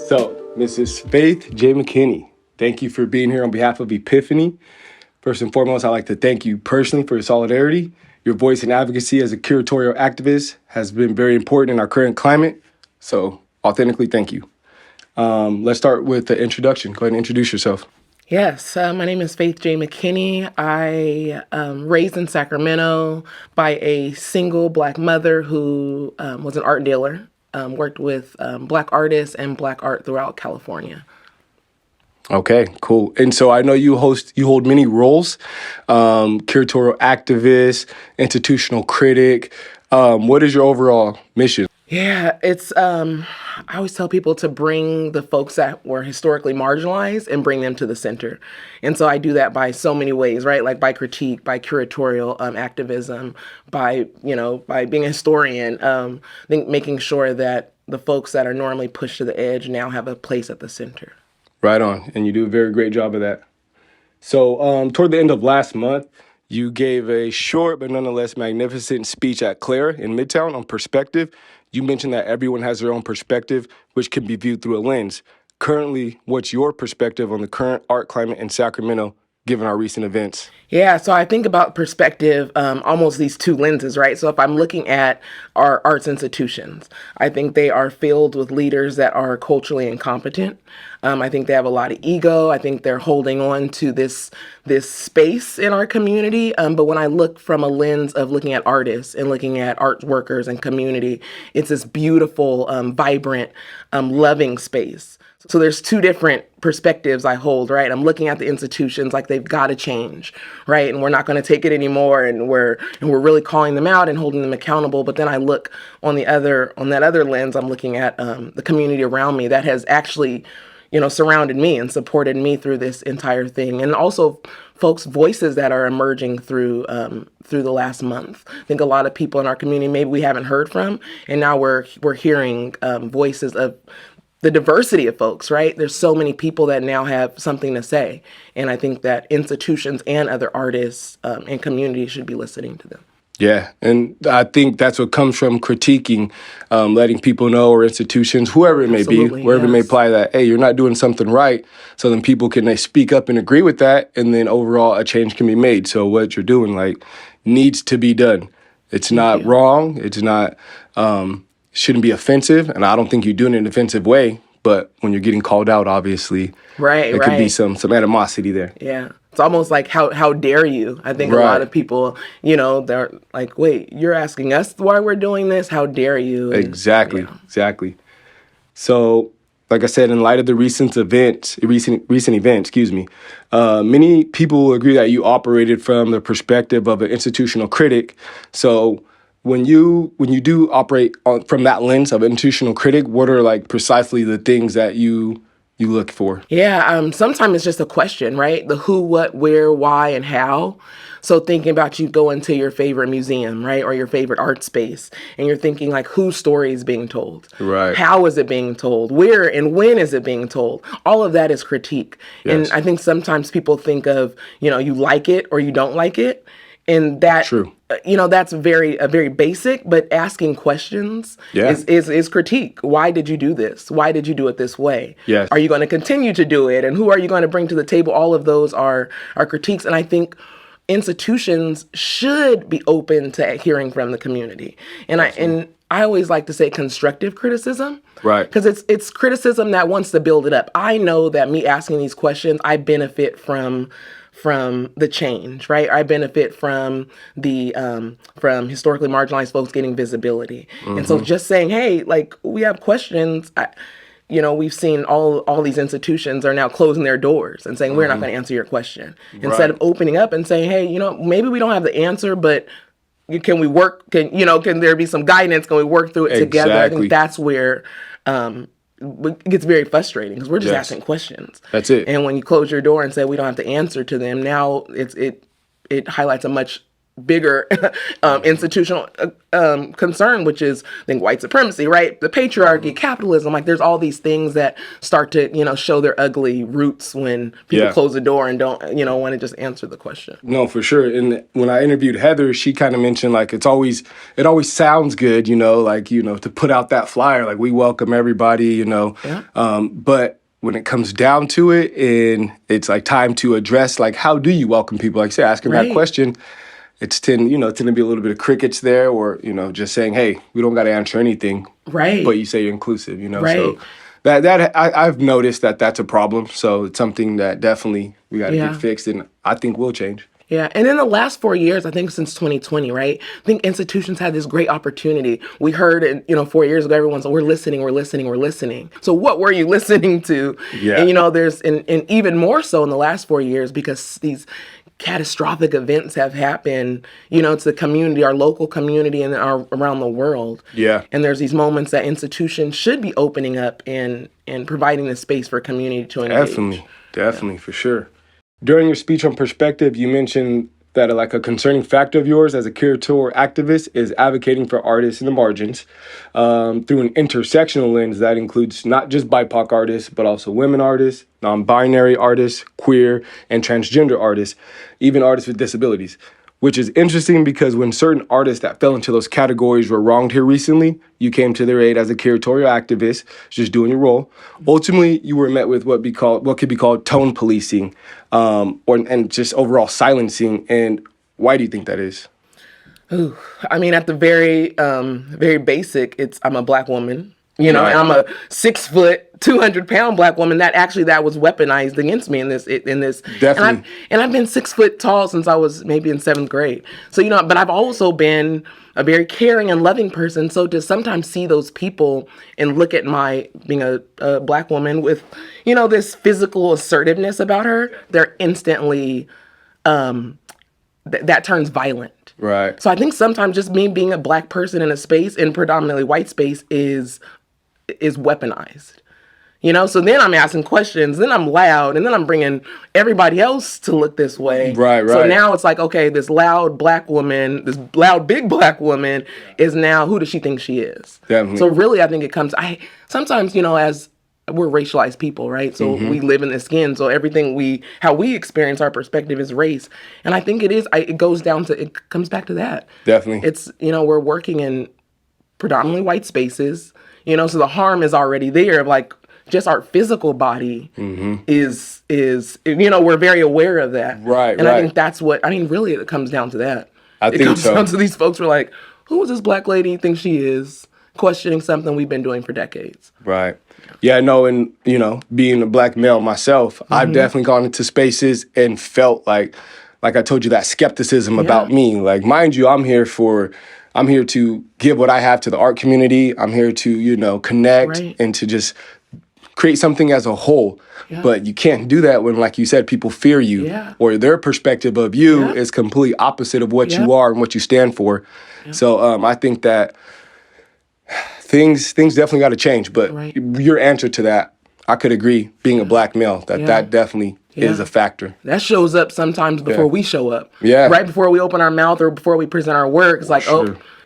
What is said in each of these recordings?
So, Mrs. Faith J. McKinney, thank you for being here on behalf of Epiphany. First and foremost, I'd like to thank you personally for your solidarity. Your voice and advocacy as a curatorial activist has been very important in our current climate. So, authentically, thank you. Let's start with the introduction. Go ahead and introduce yourself. Yes, my name is Faith J. McKinney. I raised in Sacramento by a single Black mother who was an art dealer, worked with Black artists and Black art throughout California. Okay, cool. And so I know you hold many roles, curatorial activist, institutional critic. What is your overall mission? Yeah, it's, I always tell people to bring the folks that were historically marginalized and bring them to the center. And so I do that by so many ways, right? Like by critique, by curatorial activism, by being a historian, I think making sure that the folks that are normally pushed to the edge now have a place at the center. Right on. And you do a very great job of that. So toward the end of last month, you gave a short but nonetheless magnificent speech at Claire in Midtown on perspective. You mentioned that everyone has their own perspective, which can be viewed through a lens. Currently, what's your perspective on the current art climate in Sacramento, given our recent events? Yeah, so I think about perspective, almost these two lenses, right? So if I'm looking at our arts institutions, I think they are filled with leaders that are culturally incompetent. I think they have a lot of ego. I think they're holding on to this space in our community. But when I look from a lens of looking at artists and looking at art workers and community, it's this beautiful, vibrant, loving space. So there's two different perspectives I hold, right? I'm looking at the institutions like they've got to change, right? And we're not going to take it anymore, and we're really calling them out and holding them accountable. But then I look on that other lens, I'm looking at the community around me that has actually, surrounded me and supported me through this entire thing, and also folks' voices that are emerging through the last month. I think a lot of people in our community maybe we haven't heard from, and now we're hearing voices of the diversity of folks, right? There's so many people that now have something to say. And I think that institutions and other artists and communities should be listening to them. Yeah, and I think that's what comes from critiquing, letting people know, or institutions, whoever it may Absolutely, be, wherever it may yes. apply, that, hey, you're not doing something right. So then people can speak up and agree with that, and then overall a change can be made. So what you're doing, needs to be done. It's not wrong. It's not, shouldn't be offensive, and I don't think you're doing it in an offensive way. But when you're getting called out, obviously, there could be some animosity there. Yeah. It's almost like, how dare you? I think a lot of people, they're like, wait, you're asking us why we're doing this? How dare you? And, Exactly. So, like I said, in light of the recent events, many people agree that you operated from the perspective of an institutional critic. So when you do operate from that lens of an institutional critic, what are precisely the things that you look for? Yeah, sometimes it's just a question, right? The who, what, where, why, and how. So thinking about you going to your favorite museum, right, or your favorite art space, and you're thinking whose story is being told? Right. How is it being told? Where and when is it being told? All of that is critique. Yes. And I think sometimes people think of, you like it or you don't like it. And that, True. That's a very basic, but asking questions is critique. Why did you do this? Why did you do it this way? Yes. Are you going to continue to do it? And who are you going to bring to the table? All of those are critiques. And I think institutions should be open to hearing from the community. And I always like to say constructive criticism. Right. Because it's criticism that wants to build it up. I know that me asking these questions, I benefit from the change, right? I benefit from the from historically marginalized folks getting visibility. Mm-hmm. And so just saying, hey, we have questions. We've seen all these institutions are now closing their doors and saying, we're not going to answer your question. Right. Instead of opening up and saying, hey, maybe we don't have the answer, but can we work? Can there be some guidance? Can we work through it together? I think that's where it gets very frustrating because we're just asking questions. That's it. And when you close your door and say we don't have to answer to them, now it highlights a much bigger institutional concern, which is, I think, white supremacy, right? The patriarchy, capitalism. Like, there's all these things that start to, show their ugly roots when people close the door and don't, want to just answer the question. No, for sure. And when I interviewed Heather, she kind of mentioned like it always sounds good, to put out that flyer, like we welcome everybody, but when it comes down to it and it's like time to address, like, how do you welcome people? Like I said, asking that question, it's tend to be a little bit of crickets there, or, just saying, hey, we don't got to answer anything. Right. But you say you're inclusive, Right. So I've noticed that that's a problem. So it's something that definitely we got to get fixed, and I think will change. Yeah, and in the last 4 years, I think since 2020, right? I think institutions had this great opportunity. We heard it, 4 years ago, everyone's like, we're listening. So what were you listening to? Yeah. And, there's, and even more so in the last 4 years, because these catastrophic events have happened, to the community, our local community, and around the world. Yeah. And there's these moments that institutions should be opening up and providing the space for community to engage. Definitely, for sure. During your speech on perspective, you mentioned that like a concerning factor of yours as a curatorial activist is advocating for artists in the margins through an intersectional lens that includes not just BIPOC artists, but also women artists, non-binary artists, queer and transgender artists, even artists with disabilities. Which is interesting because when certain artists that fell into those categories were wronged here recently, you came to their aid as a curatorial activist, just doing your role. Ultimately, you were met with what could be called tone policing, and just overall silencing. And why do you think that is? Ooh, I mean, at the very, very basic, I'm a Black woman. Right. And I'm a 6 foot, 200-pound Black woman. That was weaponized against me in this. Definitely. And I've been 6 foot tall since I was maybe in 7th grade. So, but I've also been a very caring and loving person. So to sometimes see those people and look at my being a Black woman with, this physical assertiveness about her, they're instantly, that turns violent. Right. So I think sometimes just me being a Black person in a space, in predominantly white space, is weaponized. So then I'm asking questions, then I'm loud, and then I'm bringing everybody else to look this way. Right. So now it's like, okay, this loud Black woman, this loud big Black woman is now, who does she think she is? Definitely. So really, I think it comes, sometimes, as we're racialized people, right? So we live in the skin. So everything how we experience our perspective is race. And I think it comes back to that. Definitely. It's, we're working in predominantly white spaces, so the harm is already there of like just our physical body is, we're very aware of that. Right. And I think that's really it comes down to that. It comes down to these folks who are like, who is this Black lady think she is? Questioning something we've been doing for decades. Right. Yeah, no, and, being a Black male myself, I've definitely gone into spaces and felt like I told you, that skepticism about me. Like, mind you, I'm here to give what I have to the art community. I'm here to, connect and to just create something as a whole. Yeah. But you can't do that when, like you said, people fear you or their perspective of you is completely opposite of what you are and what you stand for. Yeah. So I think that things definitely got to change. But your answer to that, I could agree, being a Black male, that definitely is a factor. That shows up sometimes before we show up. Yeah. Right before we open our mouth or before we present our work. It's like,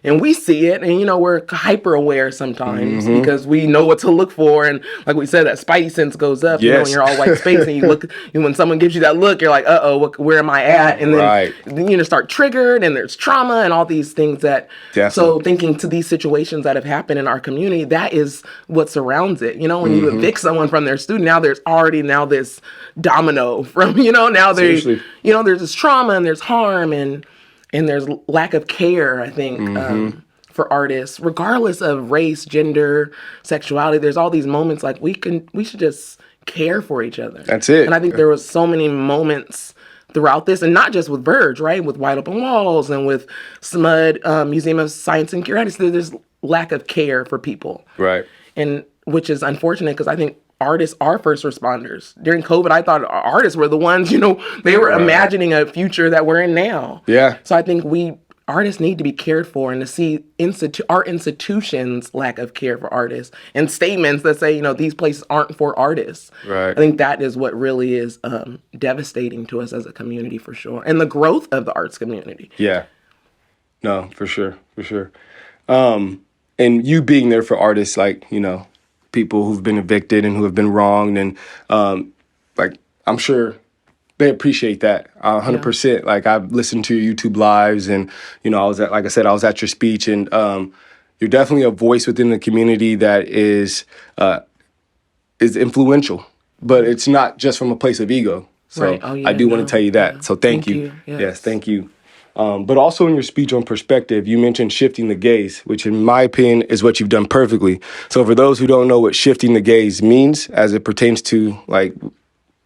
and we see it, and we're hyper aware sometimes because we know what to look for, and like we said, that spidey sense goes up. When you're all white space, and you look, and when someone gives you that look, you're like, where am I at? And then you start triggered, and there's trauma and all these things that. Definitely. So thinking to these situations that have happened in our community, that is what surrounds it. When you evict someone from their student, now there's already this domino from now there's there's this trauma and there's harm and there's lack of care, I think, for artists, regardless of race, gender, sexuality. There's all these moments like we should just care for each other. That's it. And I think there was so many moments throughout this, and not just with Verge, right? With Wide Open Walls and with SMUD, Museum of Science and Curiosity. There's lack of care for people. Right. And which is unfortunate because I think artists are first responders. During COVID, I thought artists were the ones, they were imagining a future that we're in now. Yeah. So I think artists need to be cared for, and to see our institutions' lack of care for artists and statements that say, these places aren't for artists. Right. I think that is what really is devastating to us as a community for sure. And the growth of the arts community. Yeah. No, for sure, for sure. And you being there for artists like, people who've been evicted and who have been wronged, and like I'm sure they appreciate that Yeah. 100%. Like I've listened to your YouTube lives, and I was at, like I said, I was at your speech, and you're definitely a voice within the community that is influential, but it's not just from a place of ego. So Right. Oh, I yeah, do want to no. tell you that. Yeah. So thank you. Yes, Yes. thank you. But also in your speech on perspective, you mentioned shifting the gaze, which in my opinion is what you've done perfectly. So for those who don't know what shifting the gaze means as it pertains to like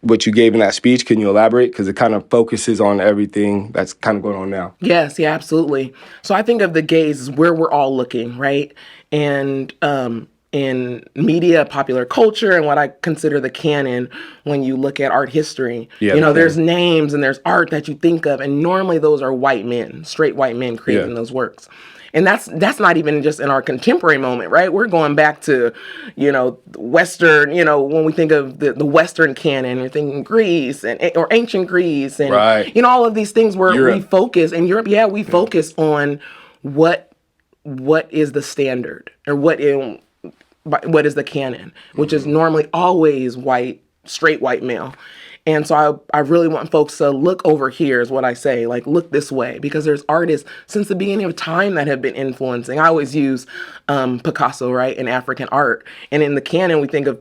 what you gave in that speech, can you elaborate? Because it kind of focuses on everything that's kind of going on now. Yes, yeah, absolutely. So I think of the gaze as where we're all looking, right? And in media, popular culture, and what I consider the canon, when you look at art history, Yeah, the there's canon. names and there's art that you think of, and normally those are white men, straight white men creating Yeah. those works. And that's not even just in our contemporary moment, right? We're going back to, Western, when we think of the Western canon, you're thinking Greece or ancient Greece, and Right. all of these things where we Europe. focus in Europe. Yeah, we focus on what is the standard, or what is the canon, which is normally always white, straight white male. And so I really want folks to look over here, is what I say, like look this way, because there's artists since the beginning of time that have been influencing. I always use Picasso, right, in African art. And in the canon, we think of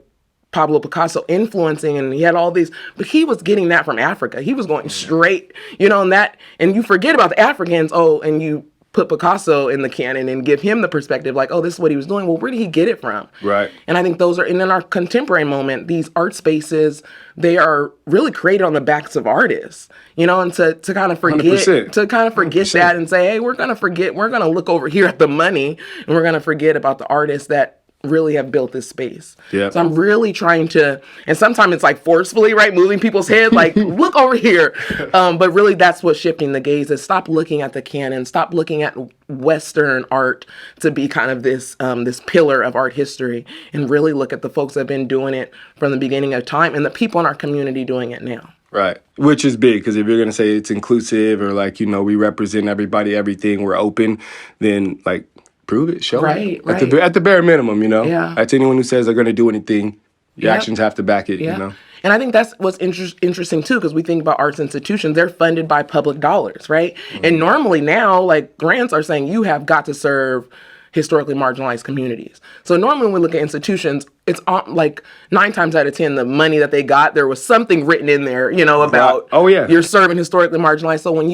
Pablo Picasso influencing, and he had all these, but he was getting that from Africa. He was going straight, and you forget about the Africans, and you put Picasso in the canon and give him the perspective, like, oh, this is what he was doing. Well, where did he get it from? Right. And I think those are, and in our contemporary moment, these art spaces, they are really created on the backs of artists, and to kind of forget, 100%. that and say, hey, we're going to look over here at the money, and we're going to forget about the artists that really have built this space. Yeah. So I'm really trying to, and sometimes it's like forcefully, right, moving people's head, like look over here. But really, that's what shifting the gaze is. Stop looking at the canon. Stop looking at Western art to be kind of this this pillar of art history, and really look at the folks that have been doing it from the beginning of time, and the people in our community doing it now. Right. Which is big, because if you're going to say it's inclusive, or like, we represent everybody, everything, we're open, then like prove it, show Right, it. right. At the bare minimum, Yeah. That's anyone who says they're going to do anything, your Yep. actions have to back it, Yeah. And I think that's what's interesting too, because we think about arts institutions, they're funded by public dollars, right? And normally now, like grants are saying you have got to serve historically marginalized communities. So normally when we look at institutions, it's like 9 times out of 10, the money that they got, there was something written in there, about Oh, yeah. you're serving historically marginalized. So when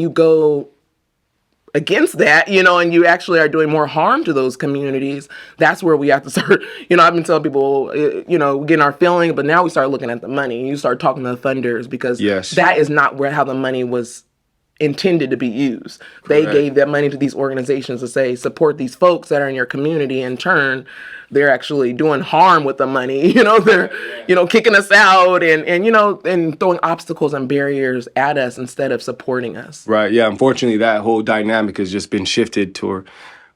you go against that, and you actually are doing more harm to those communities, that's where we have to start. I've been telling people, getting our feeling, but now we start looking at the money. You start talking to the funders, because Yes. that is not how the money was intended to be used. They Correct. gave that money to these organizations to say, support these folks that are in your community. In turn, they're actually doing harm with the money. They're, kicking us out and throwing obstacles and barriers at us instead of supporting us. Right. Yeah. Unfortunately, that whole dynamic has just been shifted toward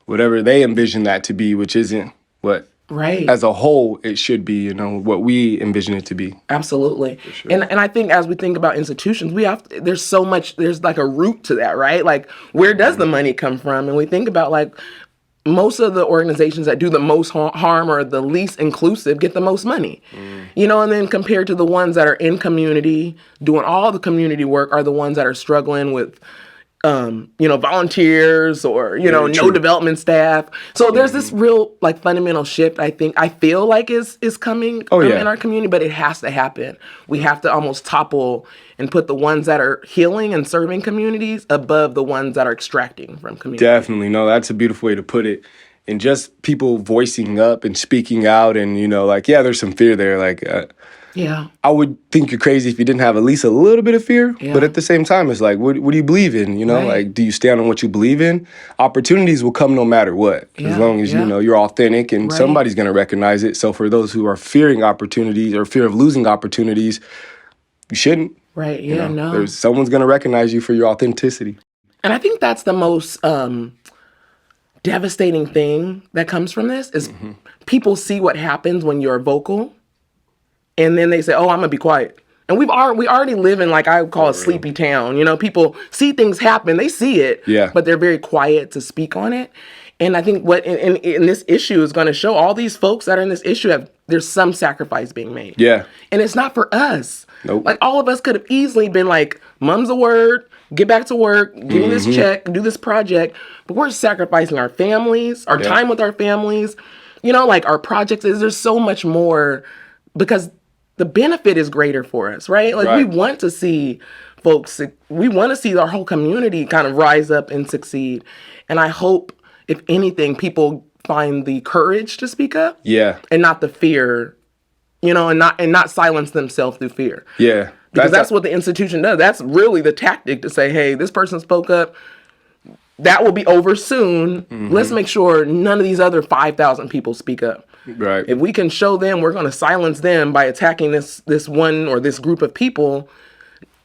whatever they envision that to be, which isn't what, Right. as a whole, it should be, what we envision it to be. Absolutely. Sure. And I think as we think about institutions, there's so much, there's like a root to that, right? Like, where does the money come from? And we think about like most of the organizations that do the most harm or the least inclusive get the most money, and then compared to the ones that are in community, doing all the community work, are the ones that are struggling with volunteers or, no true. development staff. So there's this real like fundamental shift, I feel like is coming in our community, but it has to happen. We have to almost topple and put the ones that are healing and serving communities above the ones that are extracting from communities. Definitely. No, that's a beautiful way to put it. And just people voicing up and speaking out, and, there's some fear there. Like, Yeah. I would think you're crazy if you didn't have at least a little bit of fear. Yeah. But at the same time, it's like, what do you believe in? Right. Like, do you stand on what you believe in? Opportunities will come no matter what, as Yeah, long as, yeah. You're authentic, and Right. somebody's going to recognize it. So for those who are fearing opportunities or fear of losing opportunities, you shouldn't. Right. Yeah. No. Someone's going to recognize you for your authenticity. And I think that's the most devastating thing that comes from this is people see what happens when you're vocal, and then they say, oh, I'm going to be quiet. And we already live in, like I would call a sleepy town. You know, people see things happen, they see it, but they're very quiet to speak on it. And I think what in this issue is going to show all these folks that are in this issue there's some sacrifice being made. Yeah. And it's not for us. Nope. Like all of us could have easily been like, mum's a word, get back to work, give me this check, do this project. But we're sacrificing our families, our time with our families, you know, like our projects. There's so much more because the benefit is greater for us, right? Like we want to see folks, we want to see our whole community kind of rise up and succeed. And I hope, if anything, people find the courage to speak up. Yeah. And not the fear, you know, and not silence themselves through fear. Yeah. Because that's what the institution does. That's really the tactic to say, hey, this person spoke up. That will be over soon. Let's make sure none of these other 5,000 people speak up. Right. If we can show them we're going to silence them by attacking this one or this group of people,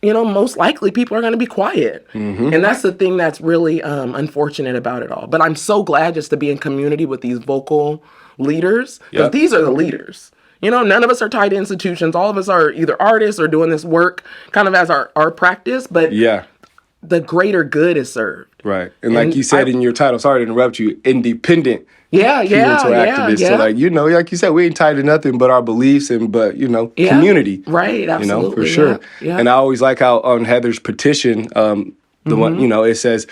you know, most likely people are going to be quiet. And that's the thing that's really unfortunate about it all. But I'm so glad just to be in community with these vocal leaders, because these are the leaders. You know, none of us are tied to institutions. All of us are either artists or doing this work kind of as our practice. But the greater good is served. Right. And like you said in your title, sorry to interrupt you, independent. Curatorial Activist. So like, you know, like you said, we ain't tied to nothing but our beliefs you know, community. Right, absolutely. You know, for sure. And I always like how on Heather's petition, the one, you know, it says,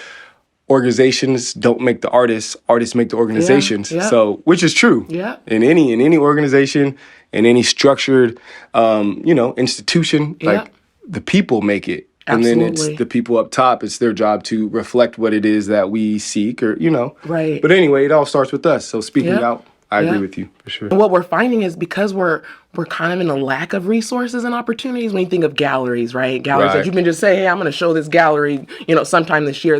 organizations don't make the artists, artists make the organizations. So, which is true. In any organization, in any structured, you know, institution, like the people make it. And then it's the people up top, it's their job to reflect what it is that we seek or, you know. Right. But anyway, it all starts with us. So speaking out, I agree with you for sure. And what we're finding is because we're kind of in a lack of resources and opportunities when you think of galleries, right? Galleries that you can just say, hey, I'm going to show this gallery, you know, sometime this year.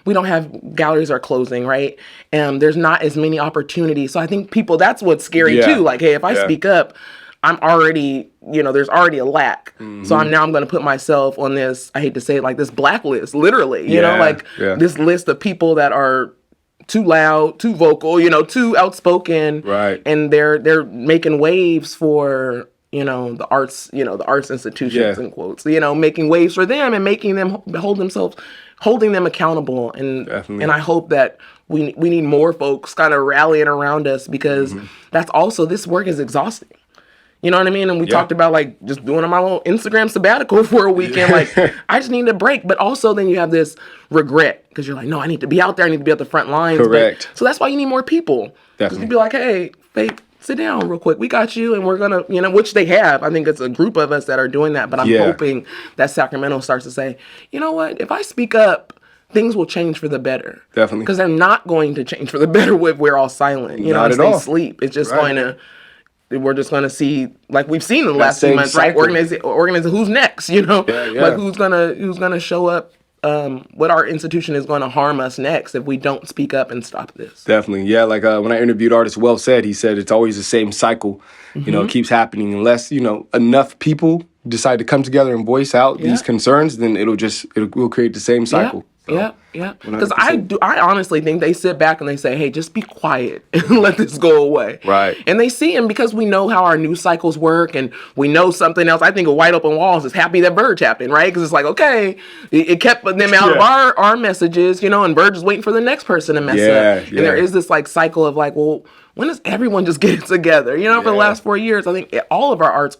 We don't have, galleries are closing, right? And there's not as many opportunities. So I think people, that's what's scary too. Like, hey, if I speak up, I'm already, you know, there's already a lack. So I'm going to put myself on this, I hate to say it, like this blacklist, literally, you know, like this list of people that are too loud, too vocal, you know, too outspoken. Right. And they're making waves for, you know, the arts institutions in quotes, you know, making waves for them and making them holding them accountable. And and I hope that we need more folks kind of rallying around us, because that's also, this work is exhausting. You know what I mean? And we talked about like just doing my little Instagram sabbatical for a weekend. Like, I just need a break. But also then you have this regret because you're like, no, I need to be out there. I need to be at the front lines. Correct. So that's why you need more people. Because you'd be like, hey, Faith, sit down real quick. We got you. And we're going to, you know, which they have. I think it's a group of us that are doing that. But I'm hoping that Sacramento starts to say, you know what? If I speak up, things will change for the better. Definitely. Because they're not going to change for the better if we're all silent. You know, if they sleep. It's just going to... We're just going to see, like we've seen in the last few months, right? Organize who's next, you know? Like who's gonna show up, what our institution is going to harm us next if we don't speak up and stop this. Definitely. Yeah, like when I interviewed artist Well Said, he said it's always the same cycle. You know, it keeps happening unless, you know, enough people decide to come together and voice out these concerns, then it'll create the same cycle. So, because I honestly think they sit back and they say, hey, just be quiet and let this go away. Right. And they see him because we know how our news cycles work and we know something else. I think of Wide Open Walls is happy that Verge happened, right? Because it's like, okay, it kept them out of our messages, you know, and Verge is waiting for the next person to mess up. And there is this like cycle of like, well, when does everyone just get it together? You know, for the last 4 years, I think all of our arts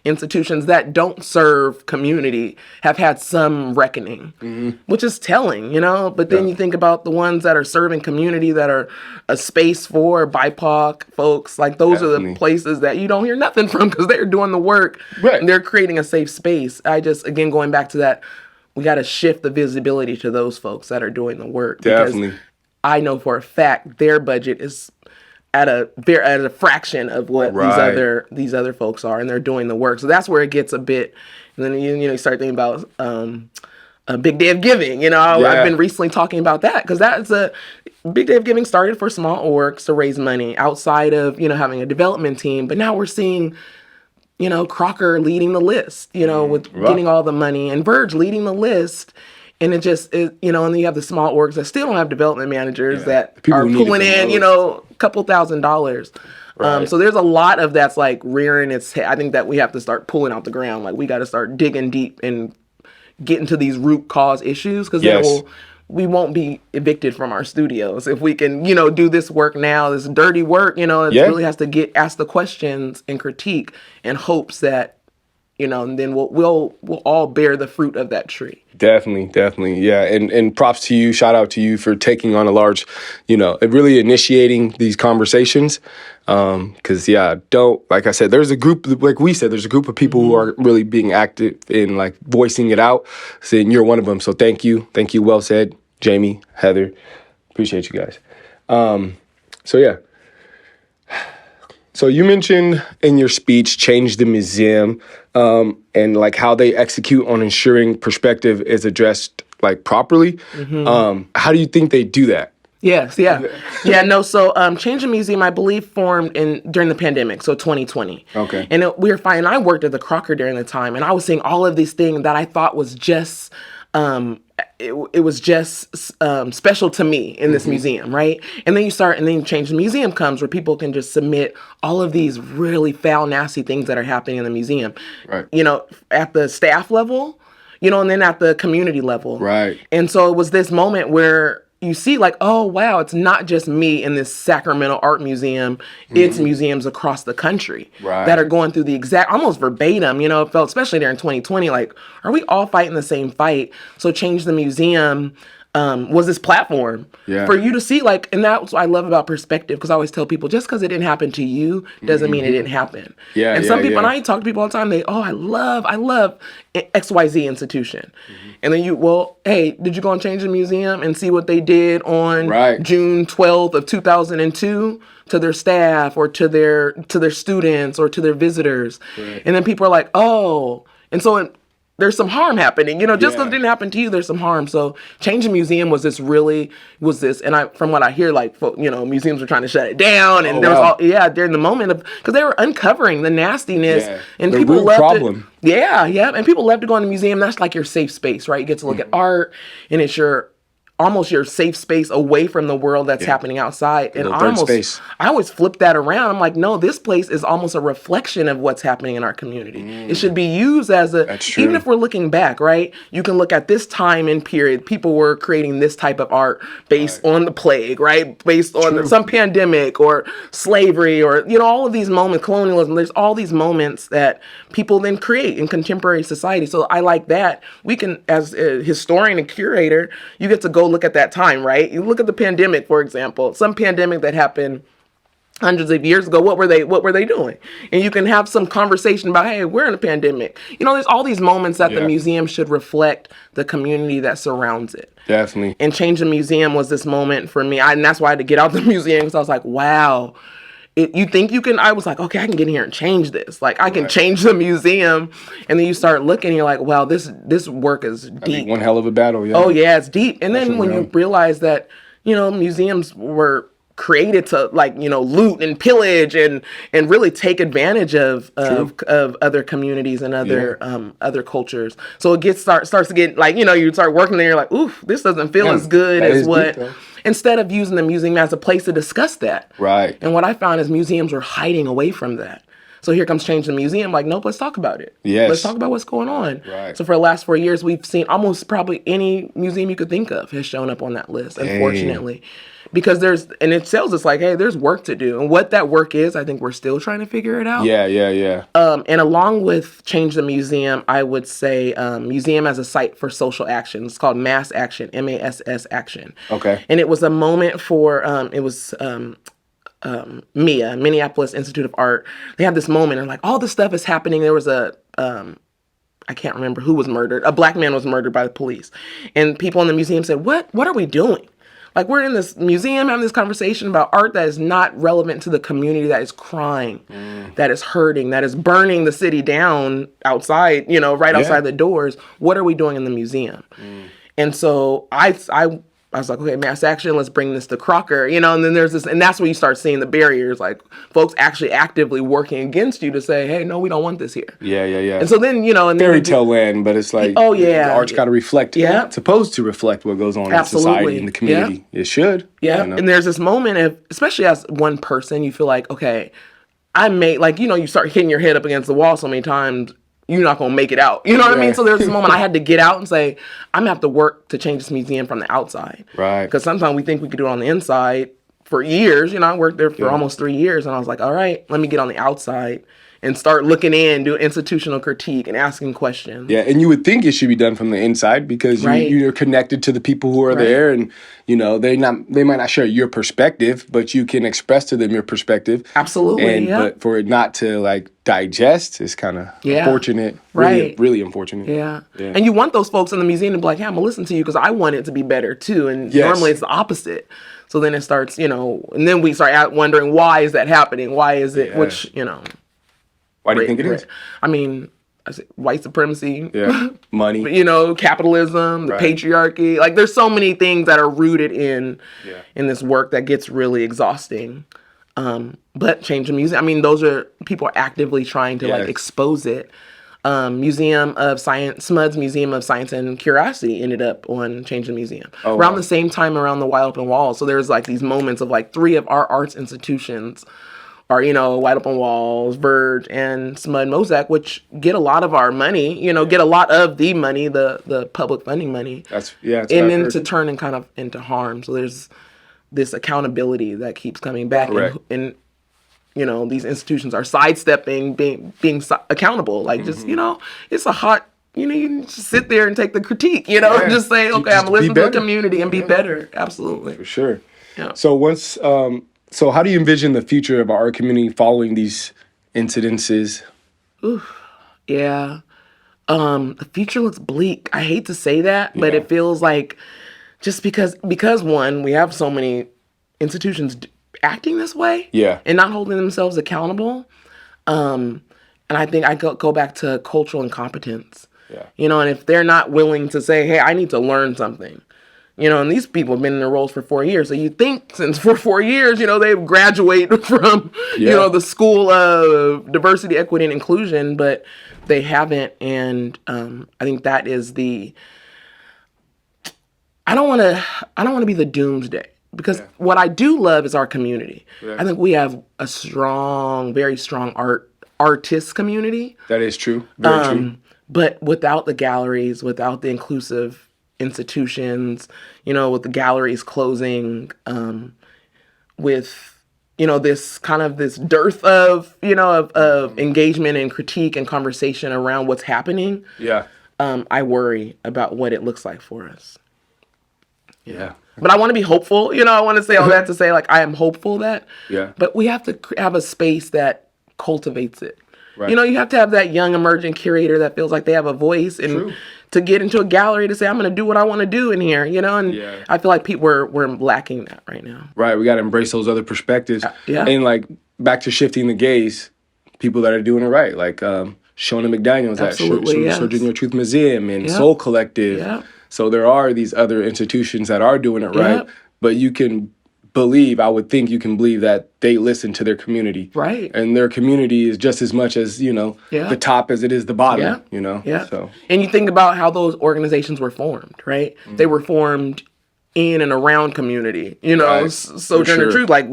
institutions that don't serve community have had some reckoning, which is telling, you know? But then you think about the ones that are serving community, that are a space for BIPOC folks, like those are the places that you don't hear nothing from because they're doing the work and they're creating a safe space. I just, again, going back to that, we got to shift the visibility to those folks that are doing the work. Definitely. Because I know for a fact their budget is at a fraction of what these other folks are, and they're doing the work. So that's where it gets a bit. And then you start thinking about a big day of giving. You know, I've been recently talking about that because that's a big day of giving started for small orgs to raise money outside of, you know, having a development team. But now we're seeing, you know, Crocker leading the list, you know, with getting all the money, and Verge leading the list. And it just, you know, and then you have the small orgs that still don't have development managers that are pulling in, you know, couple $1,000s. Right. So there's a lot of that's like rearing its head. I think that we have to start pulling out the ground. Like we got to start digging deep and get into these root cause issues, because then Yes. we won't be evicted from our studios if we can, do this work now, this dirty work. It Yeah. really has to ask the questions and critique in hopes that, and then we'll all bear the fruit of that tree. Definitely. Yeah. And props to you. Shout out to you for taking on a large, really initiating these conversations. Cause like I said, there's a group, like we said, there's a group of people who are really being active in like voicing it out. And you're one of them. So thank you. Thank you. Well said, Jamie, Heather. Appreciate you guys. So yeah. So you mentioned in your speech, change the museum, and like how they execute on ensuring perspective is addressed like properly. How do you think they do that? Yes, yeah. Yeah, no, so Change the Museum, I believe, formed during the pandemic, so 2020. Okay. And we were fine. I worked at the Crocker during the time, and I was seeing all of these things that I thought was just, it was just special to me in this museum, right? And then Change the Museum comes, where people can just submit all of these really foul, nasty things that are happening in the museum. Right. At the staff level, and then at the community level. Right. And so it was this moment where you see like, oh, wow, it's not just me in this Sacramento art museum. It's museums across the country that are going through the exact, almost verbatim, it felt, especially during 2020, like, are we all fighting the same fight? So Change the Museum was this platform for you to see, like, and that's what I love about perspective, because I always tell people, just because it didn't happen to you doesn't mean it didn't happen. And some people, and I talk to people all the time, I love XYZ institution. And then hey, did you go and Change the Museum and see what they did on June 12th of 2002 to their staff or to their students or to their visitors? And then people are like, oh, and so there's some harm happening, just because it didn't happen to you, there's some harm. So Change the Museum was this, and from what I hear, like, museums were trying to shut it down, and during the moment of, because they were uncovering the nastiness, and the people root left problem. And people love to go in the museum. That's like your safe space, right? You get to look at art, and it's almost your safe space away from the world that's happening outside. And I always flip that around. I'm like, no, this place is almost a reflection of what's happening in our community. It should be used as even if we're looking back, right? You can look at this time and period. People were creating this type of art based on the plague, right? Based on some pandemic or slavery or, all of these moments, colonialism. There's all these moments that people then create in contemporary society. So I like that. We can, as a historian and curator, you get to go look at that time, right? You look at the pandemic, for example, some pandemic that happened hundreds of years ago. What were they doing? And you can have some conversation about, hey, we're in a pandemic. There's all these moments that the museum should reflect the community that surrounds it. Definitely. And Change the Museum was this moment for me. And that's why I had to get out the museum, because I was like, wow. You think you can, I was like, okay, I can get in here and change this. Like, I can change the museum. And then you start looking, and you're like, wow, this work is deep. One hell of a battle, yeah. Oh, yeah, it's deep. And then when you realize that, museums were created to, like, loot and pillage and really take advantage of other communities and other cultures. So it starts to get, like, you start working there, you're like, oof, this doesn't feel as good as what... Instead of using the museum as a place to discuss that. Right. And what I found is museums were hiding away from that. So here comes Change the Museum. Like, nope, let's talk about it. Yes. Let's talk about what's going on. Right. So for the last 4 years, we've seen almost probably any museum you could think of has shown up on that list, unfortunately. Because and it tells us, like, hey, there's work to do. And what that work is, I think we're still trying to figure it out. Yeah. And along with Change the Museum, I would say museum as a site for social action. It's called Mass Action, MASS Action. Okay. And it was a moment for, MIA, Minneapolis Institute of Art. They had this moment, and like, all this stuff is happening. There was I can't remember who was murdered. A black man was murdered by the police. And people in the museum said, what are we doing? Like, we're in this museum having this conversation about art that is not relevant to the community that is crying, that is hurting, that is burning the city down outside, outside the doors. What are we doing in the museum? And so I I was like, okay, mass action, let's bring this to Crocker, you know, and then there's this, and that's when you start seeing the barriers, like folks actually actively working against you to say, hey, no, we don't want this here. Yeah. And so then, you know, and Fairy tale land, but it's like, oh yeah, the art's got to reflect. Yeah. It's supposed to reflect what goes on in society and the community. It should. Yeah. You know? And there's this moment of, especially as one person, you feel like, okay, I made, like, you know, you start hitting your head up against the wall so many times, you're not going to make it out. You know what I mean? So there's this moment I had to get out and say, I'm going to have to work to change this museum from the outside. Right. Because sometimes we think we could do it on the inside for years. You know, I worked there for almost 3 years, and I was like, all right, let me get on the outside and start looking in, do institutional critique and asking questions. Yeah, and you would think it should be done from the inside because you're connected to the people who are there, and you know they might not share your perspective, but you can express to them your perspective. Absolutely, and but for it not to like digest is kind of unfortunate. Really unfortunate. Yeah, and you want those folks in the museum to be like, "Hey, I'm gonna listen to you because I want it to be better too." And normally it's the opposite. So then it starts, you know, and then we start wondering why is that happening? Why is it? Which you know. Why do you think it is? I mean, white supremacy, money, you know, capitalism, the patriarchy. Like, there's so many things that are rooted in this work that gets really exhausting. But change the music. I mean, those are people are actively trying to like expose it. Museum of Science, SMUD's Museum of Science and Curiosity ended up on Change the Museum around the same time around the Wide Open Walls. So there's like these moments of like 3 of our arts institutions are, you know, Wide Open Walls, Verge, and SMUD Mosaic, which get a lot of our money, you know, get a lot of the money, the public funding money. That's and then to turn and kind of into harm. So there's this accountability that keeps coming back. And you know, these institutions are sidestepping being accountable. Like just, you know, it's a hot, you know, you can just sit there and take the critique, you know, just say, okay, I'm going to listen to the community and be better. Absolutely. For sure. Yeah. So once, so how do you envision the future of our community following these incidences? Yeah. The future looks bleak. I hate to say that, but it feels like just because one, we have so many institutions acting this way and not holding themselves accountable. And I think I go back to cultural incompetence. You know, and if they're not willing to say, hey, I need to learn something. You know, and these people have been in their roles for 4 years. So you think since for 4 years, you know, they've graduated from, you know, the school of diversity, equity, and inclusion, but they haven't. And I think that is I don't want to be the doomsday because what I do love is our community. I think we have a strong, very strong artist community. That is true. Very true. But without the galleries, without the inclusive institutions, you know, with the galleries closing, with, you know, this kind of this dearth of, you know, of engagement and critique and conversation around what's happening. I worry about what it looks like for us. But I want to be hopeful, you know, I want to say all that to say, like, I am hopeful that, but we have to have a space that cultivates it. You know, you have to have that young emerging curator that feels like they have a voice and to get into a gallery to say, I'm going to do what I want to do in here, you know, and I feel like we're lacking that right now. We got to embrace those other perspectives. And like back to shifting the gaze, people that are doing it right, like Shona McDaniels at Sojourner Truth Museum and Soul Collective. So there are these other institutions that are doing it right, but you can believe, I would think you can believe that they listen to their community. And their community is just as much as, you know, the top as it is the bottom, you know? So. And you think about how those organizations were formed, right? They were formed in and around community, you know, Sojourner Truth, like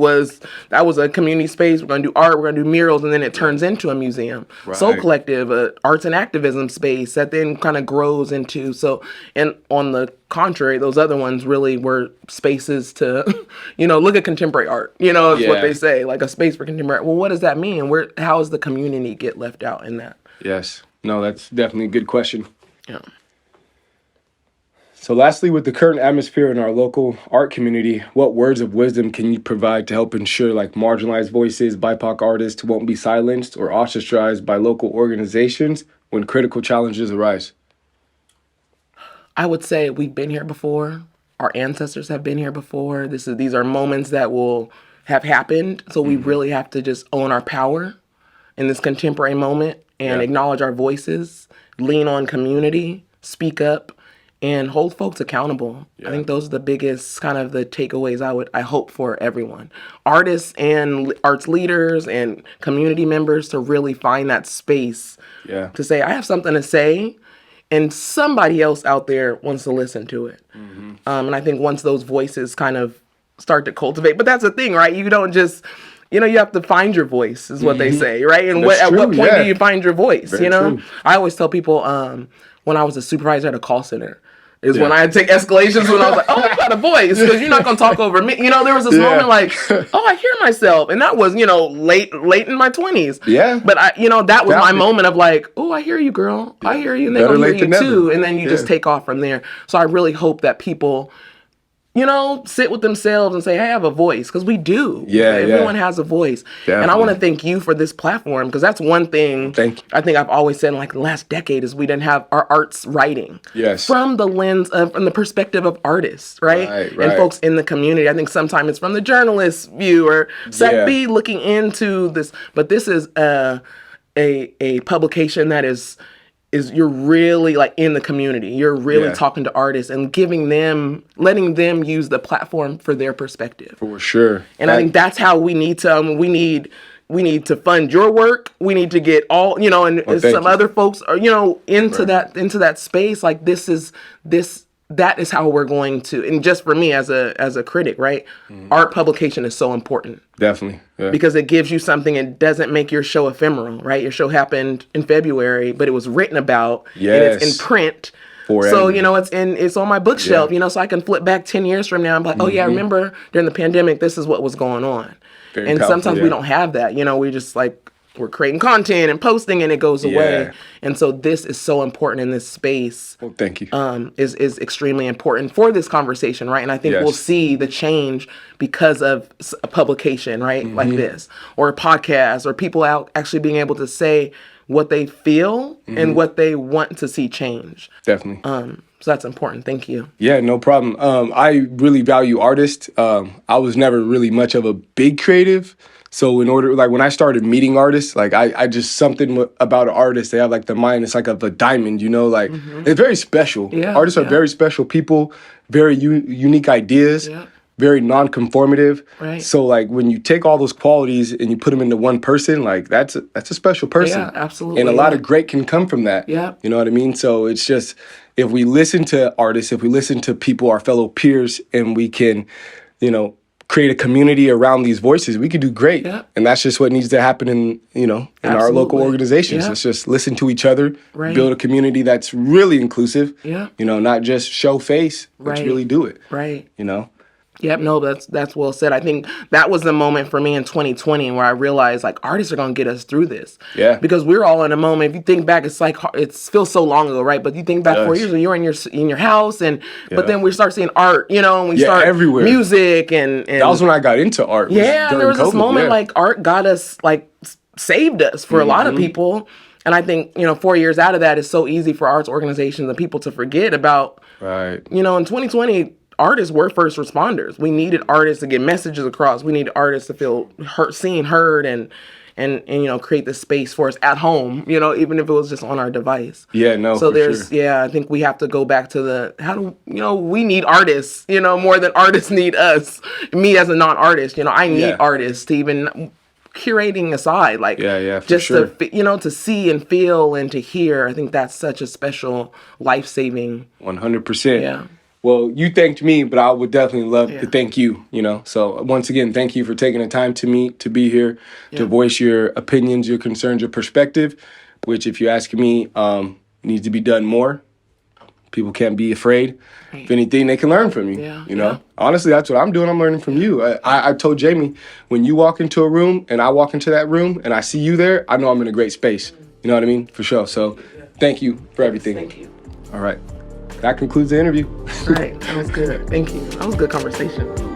that was a community space. We're going to do art, we're going to do murals, and then it turns into a museum. Soul Collective, arts and activism space that then kind of grows into, and on the contrary, those other ones really were spaces to, you know, look at contemporary art, you know, is what they say, like a space for contemporary art. Well, what does that mean? How does the community get left out in that? No, that's definitely a good question. So lastly, with the current atmosphere in our local art community, what words of wisdom can you provide to help ensure like marginalized voices, BIPOC artists won't be silenced or ostracized by local organizations when critical challenges arise? I would say we've been here before. Our ancestors have been here before. These are moments that will have happened. So we really have to just own our power in this contemporary moment and acknowledge our voices, lean on community, speak up, and hold folks accountable. Yeah. I think those are the biggest kind of the takeaways I hope for everyone. Artists and arts leaders and community members to really find that space to say, I have something to say, and somebody else out there wants to listen to it. And I think once those voices kind of start to cultivate, but that's the thing, right? You don't just, you have to find your voice, is what they say, right? And at what point do you find your voice? Very true. I always tell people when I was a supervisor at a call center, is when I had to take escalations when I was like, oh, you got a voice, because you're not going to talk over me. There was this moment like, oh, I hear myself. And that was, late in my 20s. Yeah. But, that was my moment of like, oh, I hear you, girl. I hear you. And they're going to hear you too. And then you just take off from there. So I really hope that people, sit with themselves and say, hey, I have a voice, because we do. Everyone has a voice. Definitely. And I want to thank you for this platform, because that's one thing I think I've always said in like the last decade is we didn't have our arts writing from the lens of, from the perspective of artists, right? And folks in the community. I think sometimes it's from the journalist's view or SACB looking into this, but this is a publication that is you're really like in the community. You're really talking to artists and letting them use the platform for their perspective. For sure. And I think that's how we need to, we need to fund your work. We need to get all, and some other folks are, into that space. Like that is how we're going to, and just for me as a critic, right? Art publication is so important. Definitely. Yeah. Because it gives you something and doesn't make your show ephemeral, right? Your show happened in February, but it was written about and it's in print. So, it's on my bookshelf, so I can flip back 10 years from now and be like, oh yeah, I remember during the pandemic, this is what was going on. Very and powerful, sometimes we don't have that, we just like, we're creating content and posting and it goes away. And so this is so important in this space. Well, thank you. Is extremely important for this conversation, right? And I think we'll see the change because of a publication, right? Like this, or a podcast, or people out actually being able to say what they feel and what they want to see change. Definitely. So that's important. Thank you. Yeah, no problem. I really value artists. I was never really much of a big creative. So when I started meeting artists, like I just, something about an artist, they have like the mind, it's like of a diamond, it's very special. Yeah, artists are very special people, very unique ideas, very non-conformative. Right. So like when you take all those qualities and you put them into one person, like that's a special person. Yeah, absolutely. And a lot of great can come from that. Yeah. You know what I mean? So it's just, if we listen to artists, if we listen to people, our fellow peers, and we can, create a community around these voices, we could do great. Yeah. And that's just what needs to happen in our local organizations. Yeah. Let's just listen to each other, build a community that's really inclusive, not just show face, but really do it. Right. Yep, no, that's well said. I think that was the moment for me in 2020 where I realized like artists are going to get us through this. Yeah. Because we're all in a moment. If you think back, it's like it feels so long ago, right? But you think back 4 years ago, you're in your house, but then we start seeing art, and we start everywhere. Music and that was when I got into art. Yeah, and there was this moment like art got us saved us for a lot of people. And I think, 4 years out of that, it's so easy for arts organizations and people to forget about. Right. In 2020. Artists were first responders. We needed artists to get messages across. We needed artists to feel seen, heard, and create this space for us at home. Even if it was just on our device. Yeah, no. So there's I think we have to go back to we need artists. More than artists need us. Me as a non-artist, I need artists to even. Curating aside, just to see and feel and to hear. I think that's such a special, life-saving. 100%. Yeah. Well, you thanked me, but I would definitely love to thank you, So once again, thank you for taking the time to be here, to voice your opinions, your concerns, your perspective, which if you ask me, needs to be done more. People can't be afraid. Right. If anything, they can learn from you, Honestly, that's what I'm doing. I'm learning from you. I told Jamie, when you walk into a room and I walk into that room and I see you there, I know I'm in a great space. You know what I mean? For sure. So thank you for everything. Thank you. All right. That concludes the interview. All right. That was good. Thank you. That was a good conversation.